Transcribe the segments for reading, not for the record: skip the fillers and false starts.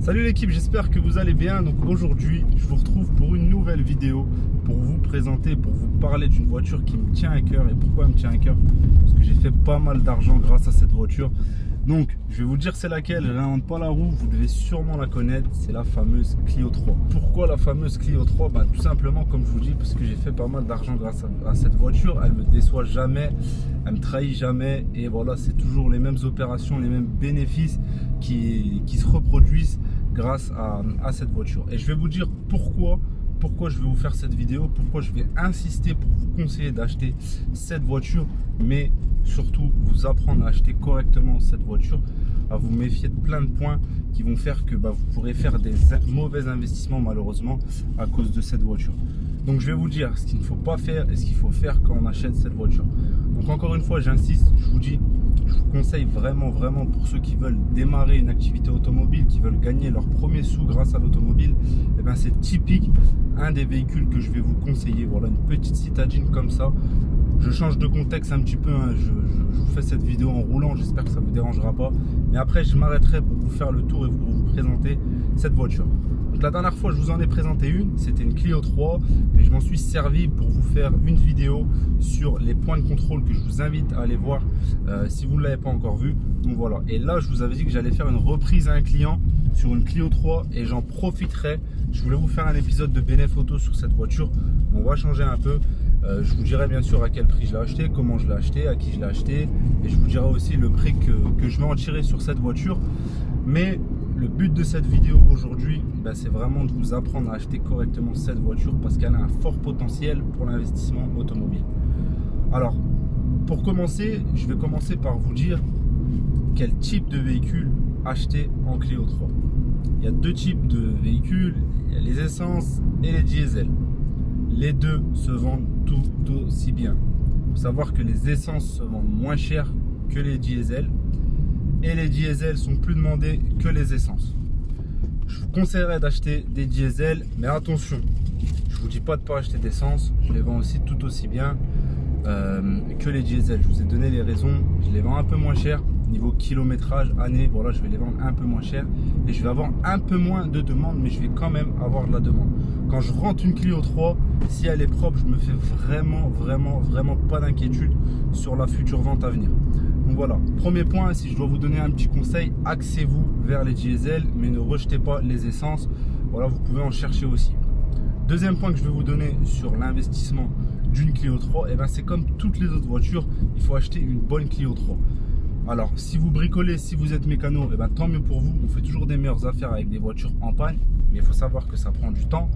Salut l'équipe, j'espère que vous allez bien. Donc aujourd'hui, je vous retrouve pour une nouvelle vidéo pour vous présenter, pour vous parler d'une voiture qui me tient à cœur. Et pourquoi elle me tient à cœur? Parce que j'ai fait pas mal d'argent grâce à cette voiture. Donc je vais vous dire c'est laquelle, je n'invente pas la roue, vous devez sûrement la connaître, c'est la fameuse Clio 3. Pourquoi la fameuse Clio 3? Tout simplement comme je vous dis, parce que j'ai fait pas mal d'argent grâce à cette voiture. Elle me déçoit jamais, elle me trahit jamais, et voilà, c'est toujours les mêmes opérations, les mêmes bénéfices qui se reproduisent grâce à cette voiture. Et je vais vous dire pourquoi je vais vous faire cette vidéo, pourquoi je vais insister pour vous conseiller d'acheter cette voiture, mais surtout vous apprendre à acheter correctement cette voiture, à vous méfier de plein de points qui vont faire que vous pourrez faire des mauvais investissements malheureusement à cause de cette voiture. Donc je vais vous dire ce qu'il ne faut pas faire et ce qu'il faut faire quand on achète cette voiture. Donc encore une fois j'insiste, je vous dis, je vous conseille vraiment pour ceux qui veulent démarrer une activité automobile, qui veulent gagner leur premier sou grâce à l'automobile, et c'est typique un des véhicules que je vais vous conseiller. Voilà, une petite citadine comme ça. Je change de contexte un petit peu, je vous fais cette vidéo en roulant, j'espère que ça ne vous dérangera pas. Mais après je m'arrêterai pour vous faire le tour et pour vous présenter cette voiture. Donc la dernière fois je vous en ai présenté une, c'était une Clio 3, mais je m'en suis servi pour vous faire une vidéo sur les points de contrôle que je vous invite à aller voir si vous ne l'avez pas encore vu. Donc voilà, et là je vous avais dit que j'allais faire une reprise à un client sur une Clio 3 et j'en profiterai. Je voulais vous faire un épisode de Bénéfoto sur cette voiture. On va changer un peu. Je vous dirai bien sûr à quel prix je l'ai acheté, comment je l'ai acheté, à qui je l'ai acheté, et je vous dirai aussi le prix que je vais en tirer sur cette voiture. Mais le but de cette vidéo aujourd'hui, c'est vraiment de vous apprendre à acheter correctement cette voiture parce qu'elle a un fort potentiel pour l'investissement automobile. Alors, pour commencer, je vais commencer par vous dire quel type de véhicule acheter en Clio 3. Il y a deux types de véhicules, il y a les essences et les diesels. Les deux se vendent tout aussi bien. Il faut savoir que les essences se vendent moins cher que les diesels et les diesels sont plus demandés que les essences. Je vous conseillerais d'acheter des diesels, mais attention, je vous dis pas de pas acheter d'essence, je les vends aussi tout aussi bien que les diesels. Je vous ai donné les raisons, je les vends un peu moins cher. Niveau kilométrage, année, voilà, je vais les vendre un peu moins cher et je vais avoir un peu moins de demande, mais je vais quand même avoir de la demande. Quand je rentre une Clio 3, si elle est propre, je me fais vraiment pas d'inquiétude sur la future vente à venir. Donc voilà, premier point, si je dois vous donner un petit conseil, axez-vous vers les diesels, mais ne rejetez pas les essences. Voilà, vous pouvez en chercher aussi. Deuxième point que je vais vous donner sur l'investissement d'une Clio 3, c'est comme toutes les autres voitures, il faut acheter une bonne Clio 3. Alors, si vous bricolez, si vous êtes mécano, tant mieux pour vous. On fait toujours des meilleures affaires avec des voitures en panne, mais il faut savoir que ça prend du temps.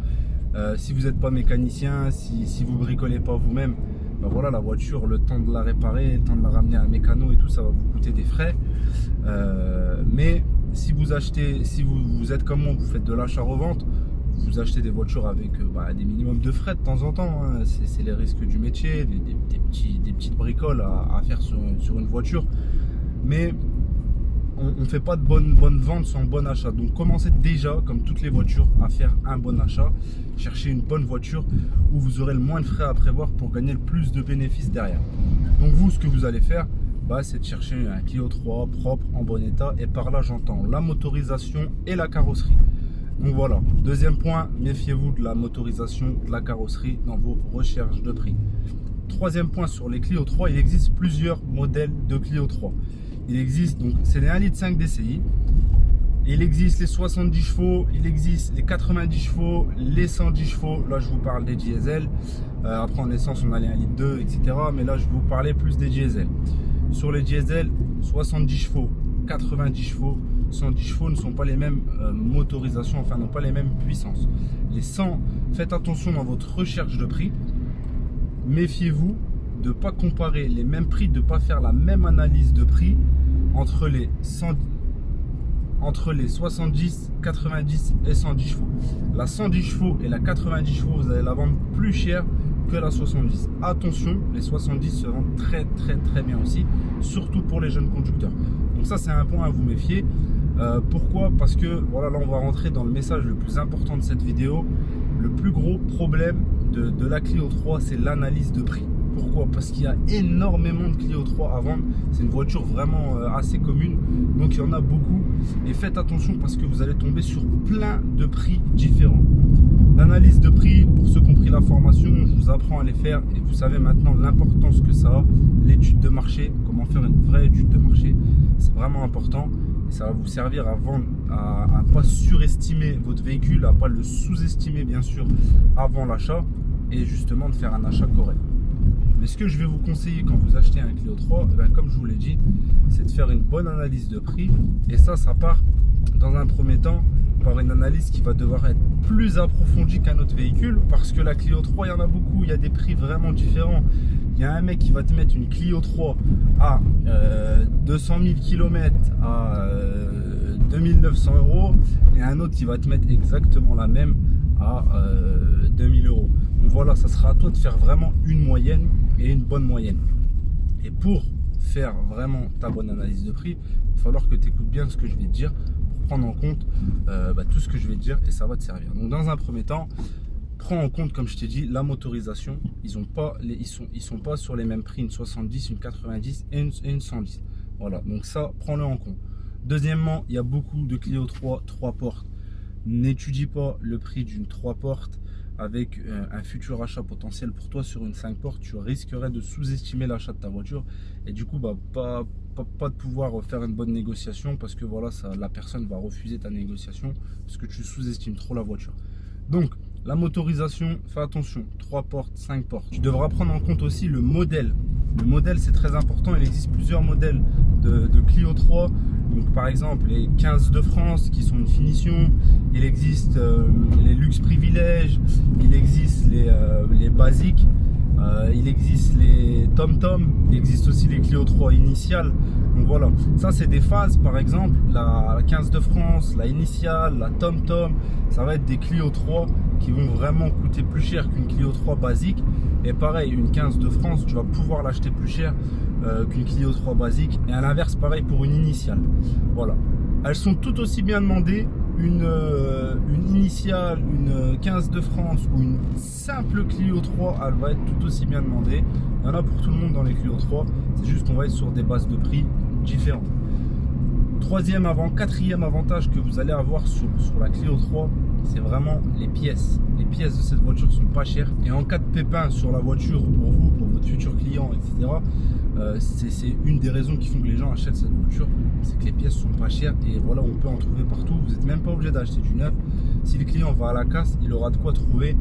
Si vous n'êtes pas mécanicien, si vous bricolez pas vous-même, voilà, la voiture, le temps de la réparer, le temps de la ramener à un mécano et tout, ça va vous coûter des frais. Mais si vous achetez, si vous êtes comme moi, vous faites de l'achat-revente, vous achetez des voitures avec des minimums de frais de temps en temps. C'est les risques du métier, des petites bricoles à faire sur une voiture. Mais on ne fait pas de bonne vente sans bon achat. Donc commencez déjà, comme toutes les voitures, à faire un bon achat. Cherchez une bonne voiture où vous aurez le moins de frais à prévoir pour gagner le plus de bénéfices derrière. Donc vous, ce que vous allez faire, c'est de chercher un Clio 3 propre, en bon état. Et par là, j'entends la motorisation et la carrosserie. Donc voilà, deuxième point, méfiez-vous de la motorisation, de la carrosserie dans vos recherches de prix. Troisième point, sur les Clio 3, il existe plusieurs modèles de Clio 3. Il existe, donc c'est les 1,5 litre DCI, il existe les 70 chevaux, il existe les 90 chevaux, les 110 chevaux, là je vous parle des diesels. Après en essence on a les 1,2 litre, etc. Mais là je vais vous parler plus des diesels. Sur les diesels, 70 chevaux, 90 chevaux, 110 chevaux ne sont pas les mêmes motorisations, enfin n'ont pas les mêmes puissances. Les 100, faites attention dans votre recherche de prix, méfiez-vous de ne pas comparer les mêmes prix, de ne pas faire la même analyse de prix entre les 70, 90 et 110 chevaux. La 110 chevaux et la 90 chevaux, vous allez la vendre plus cher que la 70. Attention, les 70 se vendent très bien aussi, surtout pour les jeunes conducteurs. Donc ça c'est un point à vous méfier. Pourquoi? Parce que voilà, là on va rentrer dans le message le plus important de cette vidéo. Le plus gros problème de la Clio 3, c'est l'analyse de prix. Pourquoi? Parce qu'il y a énormément de Clio 3 à vendre. C'est une voiture vraiment assez commune, donc il y en a beaucoup. Et faites attention parce que vous allez tomber sur plein de prix différents. L'analyse de prix, pour ceux qui ont pris la formation, je vous apprends à les faire et vous savez maintenant l'importance que ça a. L'étude de marché, comment faire une vraie étude de marché, c'est vraiment important. Et ça va vous servir à vendre, à ne pas surestimer votre véhicule, à ne pas le sous-estimer bien sûr avant l'achat et justement de faire un achat correct. Mais ce que je vais vous conseiller quand vous achetez un Clio 3, comme je vous l'ai dit, c'est de faire une bonne analyse de prix. Et ça part dans un premier temps par une analyse qui va devoir être plus approfondie qu'un autre véhicule. Parce que la Clio 3, il y en a beaucoup, il y a des prix vraiment différents. Il y a un mec qui va te mettre une Clio 3 à 200 000 km à 2900 € et un autre qui va te mettre exactement la même à 2000 €. Donc voilà, ça sera à toi de faire vraiment une moyenne et une bonne moyenne. Et pour faire vraiment ta bonne analyse de prix, il va falloir que tu écoutes bien ce que je vais te dire pour prendre en compte tout ce que je vais te dire et ça va te servir. Donc dans un premier temps, prends en compte, comme je t'ai dit, la motorisation. Ils sont pas sur les mêmes prix, une 70, une 90 et une 110. Voilà, donc ça, prends-le en compte. Deuxièmement, il y a beaucoup de Clio 3 portes. N'étudie pas le prix d'une 3 portes avec un futur achat potentiel pour toi sur une 5 portes. Tu risquerais de sous-estimer l'achat de ta voiture et du coup, pas de pouvoir faire une bonne négociation parce que voilà, la personne va refuser ta négociation parce que tu sous-estimes trop la voiture. Donc, la motorisation, fais attention, 3 portes, 5 portes. Tu devras prendre en compte aussi le modèle. Le modèle, c'est très important. Il existe plusieurs modèles de Clio 3. Donc, par exemple, les 15 de France qui sont une finition. Il existe les luxe privilèges. Il existe les basiques. Il existe les TomTom. Il existe aussi les Clio 3 initiales. Donc voilà, ça c'est des phases. Par exemple, la 15 de France, la initiale, la TomTom, ça va être des Clio 3 qui vont vraiment coûter plus cher qu'une Clio 3 basique. Et pareil, une 15 de France, tu vas pouvoir l'acheter plus cher qu'une Clio 3 basique. Et à l'inverse, pareil pour une initiale. Voilà, elles sont tout aussi bien demandées. Une initiale, une 15 de France ou une simple Clio 3, elle va être tout aussi bien demandée. Il y en a pour tout le monde dans les Clio 3. C'est juste qu'on va être sur des bases de prix différentes. Quatrième avantage que vous allez avoir sur la Clio 3, c'est vraiment les pièces. Les pièces de cette voiture sont pas chères. Et en cas de pépin sur la voiture, pour vous, pour votre futur client, etc., c'est une des raisons qui font que les gens achètent cette voiture. C'est que les pièces sont pas chères. Et voilà, on peut en trouver partout. Vous n'êtes même pas obligé d'acheter du neuf. Si le client va à la casse, il aura de quoi trouver.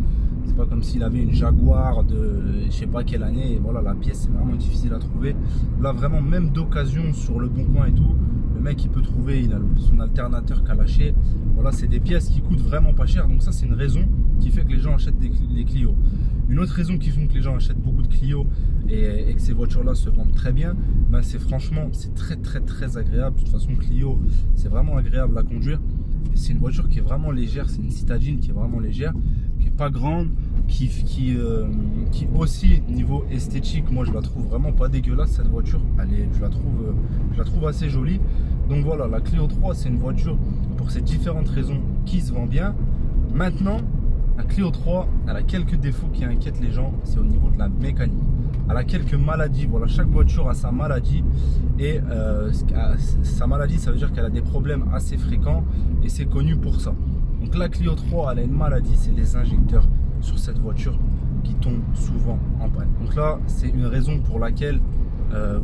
C'est pas comme s'il avait une Jaguar de je sais pas quelle année. Et voilà, la pièce, c'est vraiment difficile à trouver. Là, vraiment, même d'occasion sur le bon coin et tout, le mec il peut trouver, il a son alternateur qu'a lâché. Voilà, c'est des pièces qui coûtent vraiment pas cher. Donc ça, c'est une raison qui fait que les gens achètent des Clio. Une autre raison qui fait que les gens achètent beaucoup de Clio et que ces voitures-là se vendent très bien, c'est franchement, c'est très agréable. De toute façon, Clio, c'est vraiment agréable à conduire. C'est une voiture qui est vraiment légère. C'est une citadine qui est vraiment légère, qui est pas grande, qui aussi niveau esthétique, moi je la trouve vraiment pas dégueulasse cette voiture. Je la trouve assez jolie. Donc voilà, la Clio 3 c'est une voiture pour ces différentes raisons qui se vend bien. Maintenant, la Clio 3, elle a quelques défauts qui inquiètent les gens, c'est au niveau de la mécanique. Elle a quelques maladies, voilà, chaque voiture a sa maladie et sa maladie, ça veut dire qu'elle a des problèmes assez fréquents et c'est connu pour ça. Donc la Clio 3, elle a une maladie, c'est les injecteurs sur cette voiture qui tombent souvent en panne. Donc là, c'est une raison pour laquelle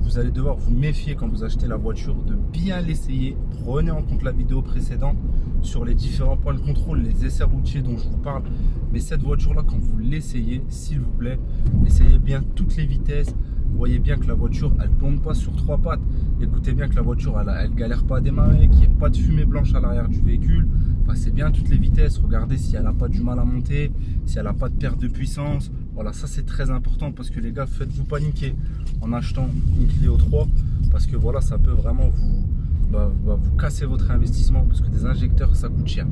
vous allez devoir vous méfier quand vous achetez la voiture, de bien l'essayer. Prenez en compte la vidéo précédente sur les différents points de contrôle, les essais routiers dont je vous parle. Mais cette voiture-là, quand vous l'essayez, s'il vous plaît, essayez bien toutes les vitesses. Vous voyez bien que la voiture, elle ne tourne pas sur 3 pattes. Écoutez bien que la voiture, elle galère pas à démarrer, qu'il n'y ait pas de fumée blanche à l'arrière du véhicule. Passez bien toutes les vitesses. Regardez si elle n'a pas du mal à monter, si elle n'a pas de perte de puissance. Voilà, ça c'est très important parce que les gars, faites-vous paniquer en achetant une Clio 3 parce que voilà, ça peut vraiment vous casser votre investissement parce que des injecteurs, ça coûte cher.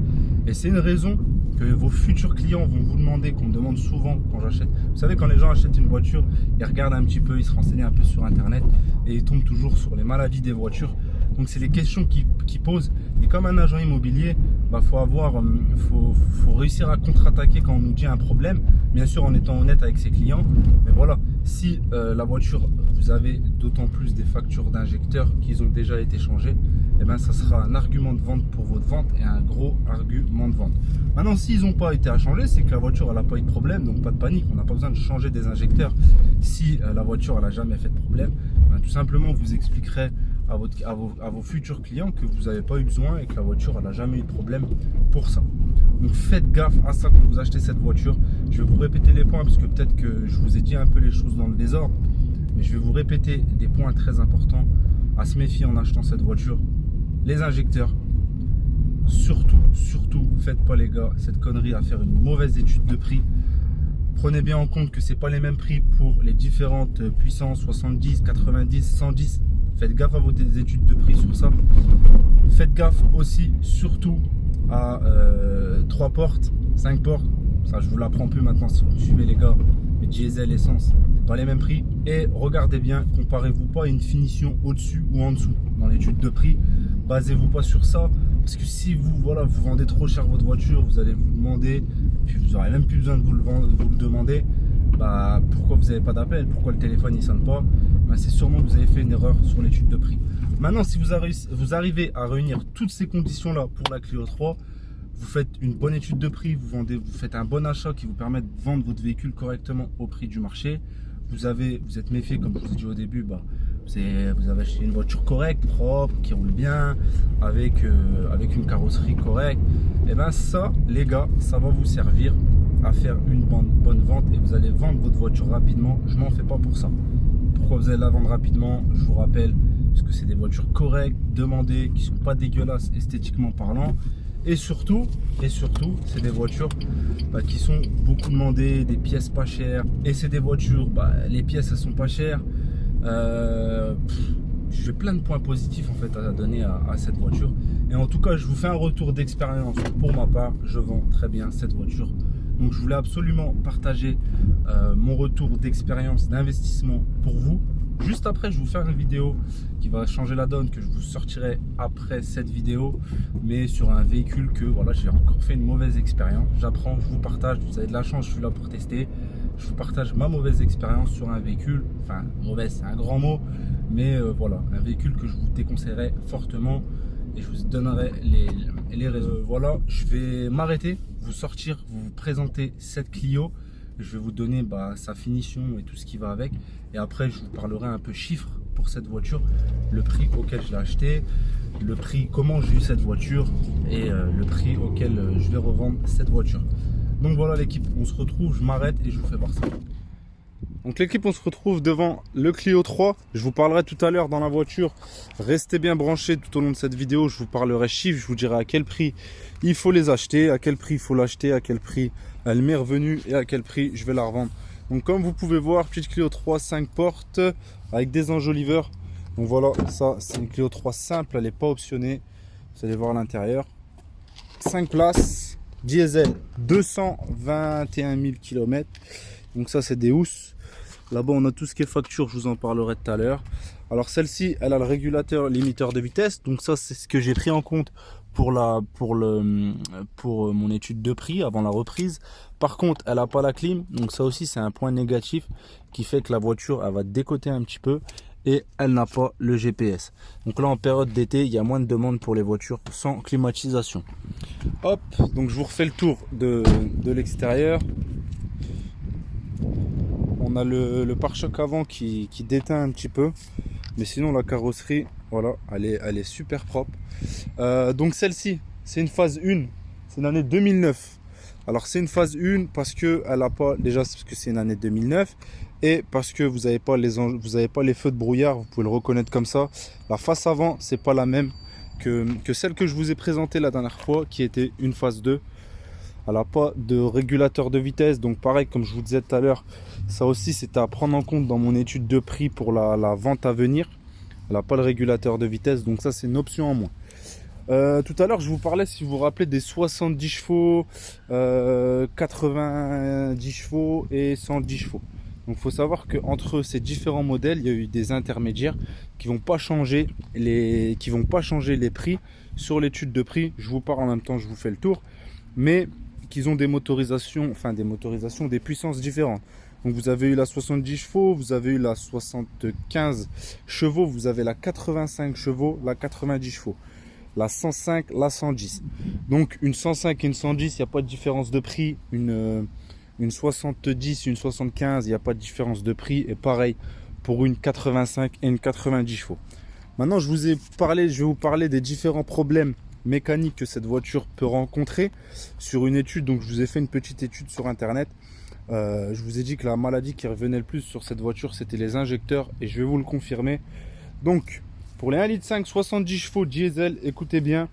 Et c'est une raison que vos futurs clients vont vous demander, qu'on me demande souvent quand j'achète. Vous savez, quand les gens achètent une voiture, ils regardent un petit peu, ils se renseignent un peu sur internet et ils tombent toujours sur les maladies des voitures. Donc c'est les questions qui posent. Et comme un agent immobilier, bah, faut réussir à contre-attaquer quand on nous dit un problème, bien sûr en étant honnête avec ses clients. Mais voilà, si la voiture, vous avez d'autant plus des factures d'injecteurs qui ont déjà été changées, et ben ça sera un argument de vente pour votre vente et un gros argument de vente. Maintenant, s'ils n'ont pas été à changer, c'est que la voiture elle n'a pas eu de problème, donc pas de panique. On n'a pas besoin de changer des injecteurs si la voiture elle n'a jamais fait de problème. Ben, tout simplement, vous expliquerez à vos futurs clients que vous n'avez pas eu besoin et que la voiture elle n'a jamais eu de problème pour ça. Donc faites gaffe à ça quand vous achetez cette voiture. Je vais vous répéter les points parce que peut-être que je vous ai dit un peu les choses dans le désordre, mais je vais vous répéter des points très importants à se méfier en achetant cette voiture. Les injecteurs, surtout, faites pas les gars cette connerie à faire une mauvaise étude de prix. Prenez bien en compte que c'est pas les mêmes prix pour les différentes puissances, 70, 90, 110. Faites gaffe à vos études de prix sur ça. Faites gaffe aussi, surtout, à 3 portes, 5 portes. Ça, je vous l'apprends plus maintenant si vous me suivez les gars. Mais diesel, essence, c'est pas les mêmes prix. Et regardez bien, comparez-vous pas à une finition au-dessus ou en dessous dans l'étude de prix. Basez-vous pas sur ça. Parce que si vous vendez trop cher votre voiture, vous allez vous demander, puis vous n'aurez même plus besoin de vous le demander, bah, pourquoi vous n'avez pas d'appel, pourquoi le téléphone ne sonne pas. Bah, c'est sûrement que vous avez fait une erreur sur l'étude de prix. Maintenant, si vous arrivez à réunir toutes ces conditions-là pour la Clio 3, vous faites une bonne étude de prix, vous faites un bon achat qui vous permet de vendre votre véhicule correctement au prix du marché. Vous êtes méfié, comme je vous ai dit au début, bah, vous avez acheté une voiture correcte, propre, qui roule bien, avec une carrosserie correcte. Et bien ça, les gars, ça va vous servir à faire une bonne vente et vous allez vendre votre voiture rapidement. Je m'en fais pas pour ça. Pourquoi vous allez la vendre rapidement? Je vous rappelle, parce que c'est des voitures correctes, demandées, qui sont pas dégueulasses esthétiquement parlant. Et surtout, c'est des voitures qui sont beaucoup demandées, des pièces pas chères. Et c'est des voitures, les pièces elles sont pas chères. J'ai plein de points positifs en fait à donner à cette voiture. Et en tout cas, je vous fais un retour d'expérience. Pour ma part, je vends très bien cette voiture. Donc je voulais absolument partager mon retour d'expérience, d'investissement pour vous. Juste après, je vais vous faire une vidéo qui va changer la donne, que je vous sortirai après cette vidéo, mais sur un véhicule que voilà, j'ai encore fait une mauvaise expérience. J'apprends, je vous partage, vous avez de la chance, je suis là pour tester. Je vous partage ma mauvaise expérience sur un véhicule, enfin mauvaise c'est un grand mot, mais voilà, un véhicule que je vous déconseillerais fortement et je vous donnerai les raisons. Voilà, je vais m'arrêter, vous présenter cette Clio. Je vais vous donner sa finition et tout ce qui va avec. Et après, je vous parlerai un peu chiffres pour cette voiture. Le prix auquel je l'ai acheté, le prix, comment j'ai eu cette voiture et le prix auquel je vais revendre cette voiture. Donc voilà l'équipe, on se retrouve, je m'arrête et je vous fais voir ça. Donc l'équipe, on se retrouve devant le Clio 3. Je vous parlerai tout à l'heure dans la voiture. Restez bien branchés tout au long de cette vidéo. Je vous parlerai chiffres, je vous dirai à quel prix il faut les acheter, à quel prix il faut l'acheter, à quel prix elle m'est revenue et à quel prix je vais la revendre. Donc comme vous pouvez voir, petite Clio 3 5 portes avec des enjoliveurs. Donc voilà, ça c'est une Clio 3 simple, elle n'est pas optionnée. Vous allez voir l'intérieur. 5 places, diesel, 221 000 km. Donc ça c'est des housses. Là-bas, on a tout ce qui est facture, je vous en parlerai tout à l'heure. Alors celle-ci, elle a le régulateur limiteur de vitesse. Donc ça, c'est ce que j'ai pris en compte pour mon étude de prix avant la reprise. Par contre, elle n'a pas la clim. Donc ça aussi, c'est un point négatif qui fait que la voiture, elle va décoter un petit peu. Et elle n'a pas le GPS. Donc là, en période d'été, il y a moins de demandes pour les voitures sans climatisation. Hop, donc je vous refais le tour de l'extérieur. On a le pare-choc avant qui déteint un petit peu, mais sinon la carrosserie, voilà, elle est super propre. Donc celle-ci, c'est une phase 1, c'est une année 2009. Alors c'est une phase 1 parce que elle a pas, déjà parce que c'est une année 2009 et parce que vous n'avez pas les feux de brouillard, vous pouvez le reconnaître comme ça. La face avant, c'est pas la même que celle que je vous ai présentée la dernière fois, qui était une phase 2. Elle n'a pas de régulateur de vitesse, donc pareil, comme je vous disais tout à l'heure, ça aussi c'était à prendre en compte dans mon étude de prix pour la vente à venir. Elle n'a pas le régulateur de vitesse, donc ça c'est une option en moins. Tout à l'heure je vous parlais, si vous vous rappelez, des 70 chevaux, 90 chevaux et 110 chevaux. Donc il faut savoir qu'entre ces différents modèles, il y a eu des intermédiaires qui vont pas changer les prix sur l'étude de prix. Je vous parle en même temps, je vous fais le tour, mais qu'ils ont des motorisations, des puissances différentes. Donc vous avez eu la 70 chevaux, vous avez eu la 75 chevaux, vous avez la 85 chevaux, la 90 chevaux, la 105, la 110. Donc une 105 et une 110, il n'y a pas de différence de prix. Une 70, une 75, il n'y a pas de différence de prix. Et pareil pour une 85 et une 90 chevaux. Maintenant, je vais vous parler des différents problèmes mécaniques que cette voiture peut rencontrer sur une étude. Donc je vous ai fait une petite étude sur internet. Je vous ai dit que la maladie qui revenait le plus sur cette voiture, c'était les injecteurs, et je vais vous le confirmer. Donc pour les 1,5 litre 70 chevaux diesel, écoutez bien,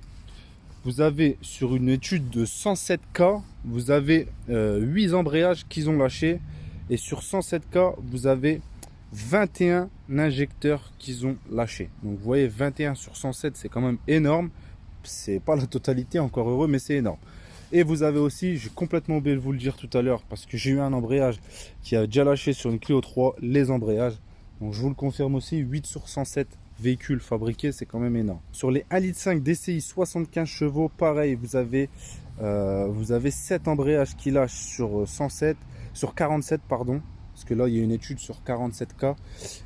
vous avez sur une étude de 107K, vous avez 8 embrayages qu'ils ont lâchés, et sur 107K, vous avez 21 injecteurs qu'ils ont lâchés. Donc vous voyez, 21 sur 107, c'est quand même énorme. C'est pas la totalité, encore heureux, mais c'est énorme. Et vous avez aussi, j'ai complètement oublié de vous le dire tout à l'heure, parce que j'ai eu un embrayage qui a déjà lâché sur une Clio 3 les embrayages. Donc je vous le confirme aussi, 8 sur 107 véhicules fabriqués, c'est quand même énorme. Sur les 1,5 litre DCI 75 chevaux, pareil, vous avez 7 embrayages qui lâchent sur 47, pardon. Parce que là, il y a une étude sur 47K.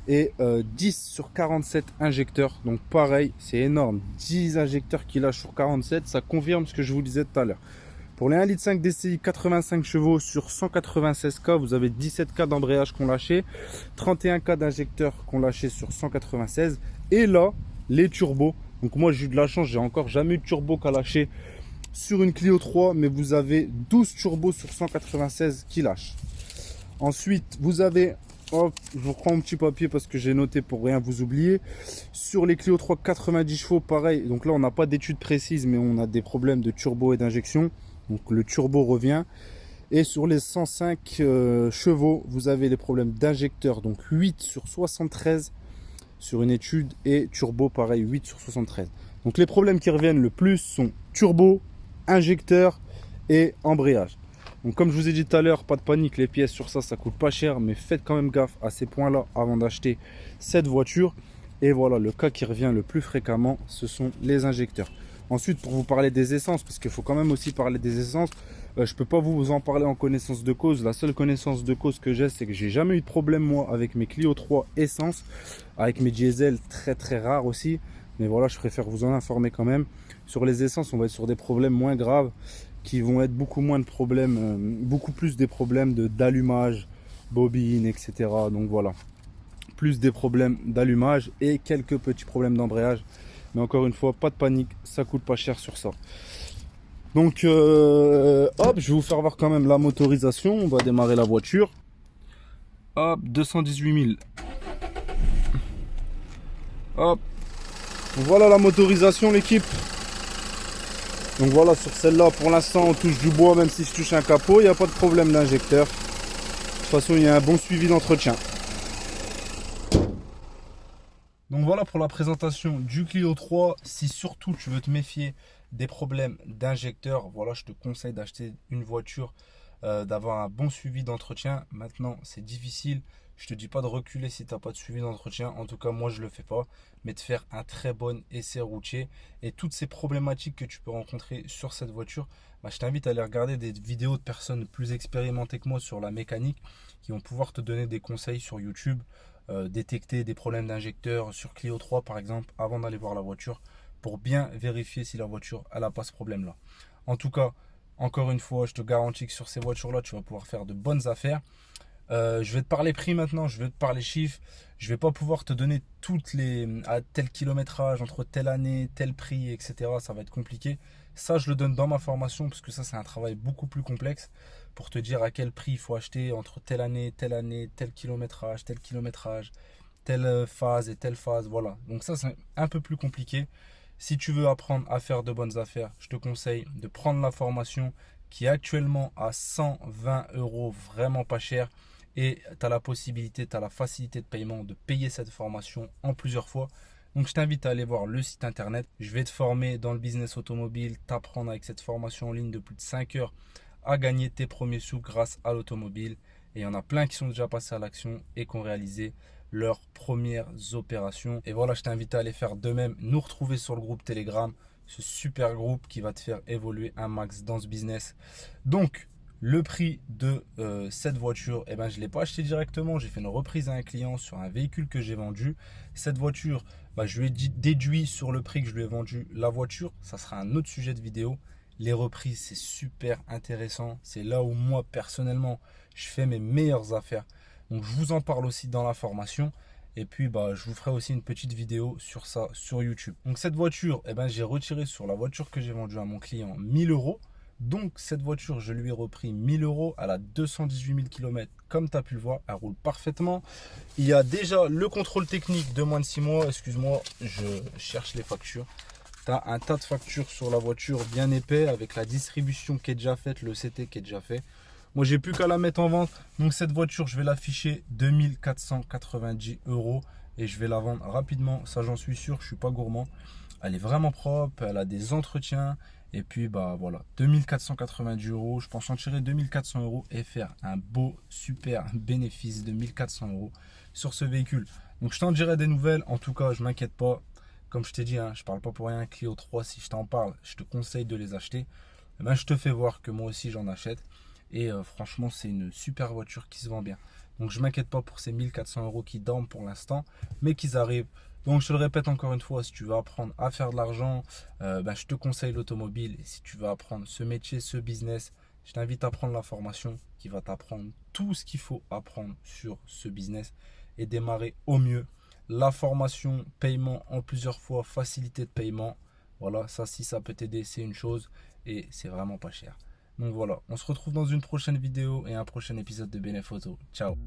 Et 10 sur 47 injecteurs. Donc pareil, c'est énorme. 10 injecteurs qui lâchent sur 47, ça confirme ce que je vous disais tout à l'heure. Pour les 1,5 litre DCI 85 chevaux sur 196K, vous avez 17K d'embrayage qu'on lâché, 31K d'injecteurs qu'on lâché sur 196. Et là, les turbos. Donc moi, j'ai eu de la chance, j'ai encore jamais eu de turbo qu'à lâcher sur une Clio 3, mais vous avez 12 turbos sur 196 qui lâchent. Ensuite, vous avez, hop, je vous prends mon petit papier parce que j'ai noté pour rien vous oublier. Sur les Clio 3 90 chevaux, pareil. Donc là, on n'a pas d'études précises, mais on a des problèmes de turbo et d'injection. Donc le turbo revient. Et sur les 105 chevaux, vous avez les problèmes d'injecteur. Donc 8 sur 73 sur une étude. Et turbo, pareil, 8 sur 73. Donc les problèmes qui reviennent le plus sont turbo, injecteur et embrayage. Donc comme je vous ai dit tout à l'heure, pas de panique, les pièces sur ça coûte pas cher, mais faites quand même gaffe à ces points-là avant d'acheter cette voiture. Et voilà, le cas qui revient le plus fréquemment, ce sont les injecteurs. Ensuite, pour vous parler des essences, parce qu'il faut quand même aussi parler des essences, je ne peux pas vous en parler en connaissance de cause. La seule connaissance de cause que j'ai, c'est que j'ai jamais eu de problème moi avec mes Clio 3 essence, avec mes diesel très très rares aussi. Mais voilà, je préfère vous en informer quand même. Sur les essences, on va être sur des problèmes moins graves, qui vont être beaucoup moins de problèmes, beaucoup plus des problèmes d'allumage, bobine, etc. Donc voilà, plus des problèmes d'allumage et quelques petits problèmes d'embrayage. Mais encore une fois, pas de panique, ça coûte pas cher sur ça. Donc hop, je vais vous faire voir quand même la motorisation. On va démarrer la voiture. Hop, 218 000. Hop, voilà la motorisation, l'équipe. Donc voilà, sur celle-là, pour l'instant, on touche du bois, même si je touche un capot, il n'y a pas de problème d'injecteur. De toute façon, il y a un bon suivi d'entretien. Donc voilà pour la présentation du Clio 3. Si surtout tu veux te méfier des problèmes d'injecteur, voilà, je te conseille d'acheter une voiture, d'avoir un bon suivi d'entretien. Maintenant, c'est difficile. Je te dis pas de reculer si tu n'as pas de suivi d'entretien. En tout cas, moi, je ne le fais pas. Mais de faire un très bon essai routier. Et toutes ces problématiques que tu peux rencontrer sur cette voiture, bah, je t'invite à aller regarder des vidéos de personnes plus expérimentées que moi sur la mécanique qui vont pouvoir te donner des conseils sur YouTube. Détecter des problèmes d'injecteur sur Clio 3 par exemple avant d'aller voir la voiture pour bien vérifier si la voiture n'a pas ce problème là. En tout cas, encore une fois, je te garantis que sur ces voitures là tu vas pouvoir faire de bonnes affaires. Je vais te parler prix maintenant, je vais te parler chiffres. Je vais pas pouvoir te donner toutes les à tel kilométrage, entre telle année, tel prix, etc. Ça va être compliqué. Ça, je le donne dans ma formation parce que ça, c'est un travail beaucoup plus complexe pour te dire à quel prix il faut acheter entre telle année, tel kilométrage, telle phase et telle phase. Voilà. Donc ça, c'est un peu plus compliqué. Si tu veux apprendre à faire de bonnes affaires, je te conseille de prendre la formation qui est actuellement à 120 €, vraiment pas cher. Et tu as la possibilité, tu as la facilité de paiement de payer cette formation en plusieurs fois. Donc je t'invite à aller voir le site internet. Je vais te former dans le business automobile, t'apprendre avec cette formation en ligne de plus de 5 heures à gagner tes premiers sous grâce à l'automobile. Et il y en a plein qui sont déjà passés à l'action et qui ont réalisé leurs premières opérations. Et voilà, je t'invite à aller faire de même, nous retrouver sur le groupe Telegram, ce super groupe qui va te faire évoluer un max dans ce business. Donc, le prix de cette voiture, eh ben, je ne l'ai pas acheté directement. J'ai fait une reprise à un client sur un véhicule que j'ai vendu. Cette voiture, bah, je lui ai déduit sur le prix que je lui ai vendu la voiture. Ça sera un autre sujet de vidéo. Les reprises, c'est super intéressant. C'est là où moi, personnellement, je fais mes meilleures affaires. Donc, je vous en parle aussi dans la formation. Et puis, bah, je vous ferai aussi une petite vidéo sur ça sur YouTube. Donc, cette voiture, eh ben, j'ai retiré sur la voiture que j'ai vendue à mon client 1000 euros. Donc, cette voiture, je lui ai repris 1000 euros. Elle a 218 000 km. Comme tu as pu le voir, elle roule parfaitement. Il y a déjà le contrôle technique de moins de 6 mois. Excuse-moi, je cherche les factures. Tu as un tas de factures sur la voiture bien épais avec la distribution qui est déjà faite, le CT qui est déjà fait. Moi, j'ai plus qu'à la mettre en vente. Donc, cette voiture, je vais l'afficher 2490 euros et je vais la vendre rapidement. Ça, j'en suis sûr, je suis pas gourmand. Elle est vraiment propre, elle a des entretiens. Et puis, bah voilà, 2490 euros. Je pense en tirer 2400 euros et faire un beau, super bénéfice de 1400 euros sur ce véhicule. Donc, je t'en dirai des nouvelles. En tout cas, je m'inquiète pas. Comme je t'ai dit, hein, je parle pas pour rien. Clio 3, si je t'en parle, je te conseille de les acheter. Eh ben, je te fais voir que moi aussi, j'en achète. Et franchement, c'est une super voiture qui se vend bien. Donc, je m'inquiète pas pour ces 1400 euros qui dorment pour l'instant, mais qu'ils arrivent. Donc, je te le répète encore une fois, si tu veux apprendre à faire de l'argent, je te conseille l'automobile. Et si tu veux apprendre ce métier, ce business, je t'invite à prendre la formation qui va t'apprendre tout ce qu'il faut apprendre sur ce business et démarrer au mieux. La formation, paiement en plusieurs fois, facilité de paiement. Voilà, ça, si ça peut t'aider, c'est une chose et c'est vraiment pas cher. Donc voilà, on se retrouve dans une prochaine vidéo et un prochain épisode de Benephoto. Ciao.